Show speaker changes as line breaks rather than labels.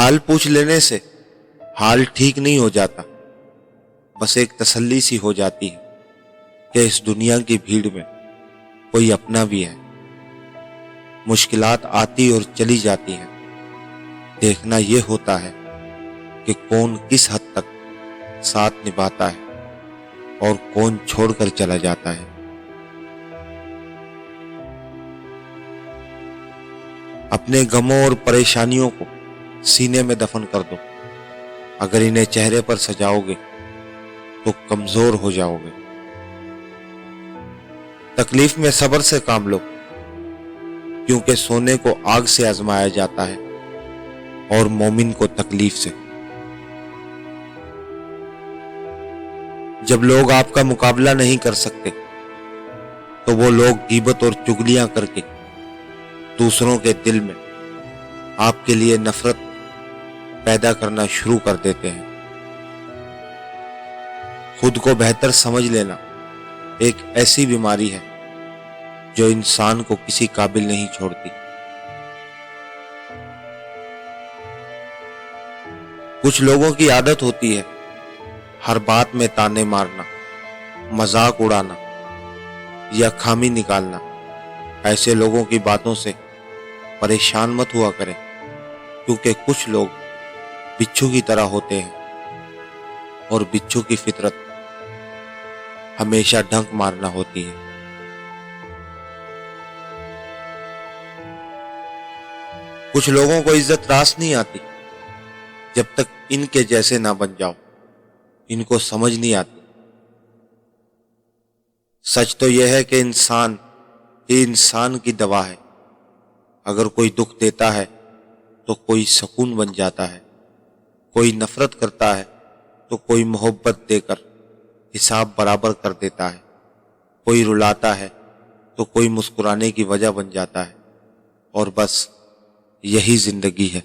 حال پوچھ لینے سے حال ٹھیک نہیں ہو جاتا، بس ایک تسلی سی ہو جاتی ہے کہ اس دنیا کی بھیڑ میں کوئی اپنا بھی ہے۔ مشکلات آتی اور چلی جاتی ہیں، دیکھنا یہ ہوتا ہے کہ کون کس حد تک ساتھ نبھاتا ہے اور کون چھوڑ کر چلا جاتا ہے۔ اپنے غموں اور پریشانیوں کو سینے میں دفن کر دو، اگر انہیں چہرے پر سجاؤ گے تو کمزور ہو جاؤ گے۔ تکلیف میں صبر سے کام لو، کیونکہ سونے کو آگ سے آزمایا جاتا ہے اور مومن کو تکلیف سے۔ جب لوگ آپ کا مقابلہ نہیں کر سکتے تو وہ لوگ غیبت اور چگلیاں کر کے دوسروں کے دل میں آپ کے لیے نفرت پیدا کرنا شروع کر دیتے ہیں۔ خود کو بہتر سمجھ لینا ایک ایسی بیماری ہے جو انسان کو کسی قابل نہیں چھوڑتی۔ کچھ لوگوں کی عادت ہوتی ہے ہر بات میں تانے مارنا، مذاق اڑانا یا خامی نکالنا۔ ایسے لوگوں کی باتوں سے پریشان مت ہوا کریں، کیونکہ کچھ لوگ بچھو کی طرح ہوتے ہیں اور بچھو کی فطرت ہمیشہ ڈنک مارنا ہوتی ہے۔ کچھ لوگوں کو عزت راس نہیں آتی جب تک ان کے جیسے نہ بن جاؤ، ان کو سمجھ نہیں آتی۔ سچ تو یہ ہے کہ انسان ہی انسان کی دوا ہے۔ اگر کوئی دکھ دیتا ہے تو کوئی سکون بن جاتا ہے، کوئی نفرت کرتا ہے تو کوئی محبت دے کر حساب برابر کر دیتا ہے، کوئی رلاتا ہے تو کوئی مسکرانے کی وجہ بن جاتا ہے، اور بس یہی زندگی ہے۔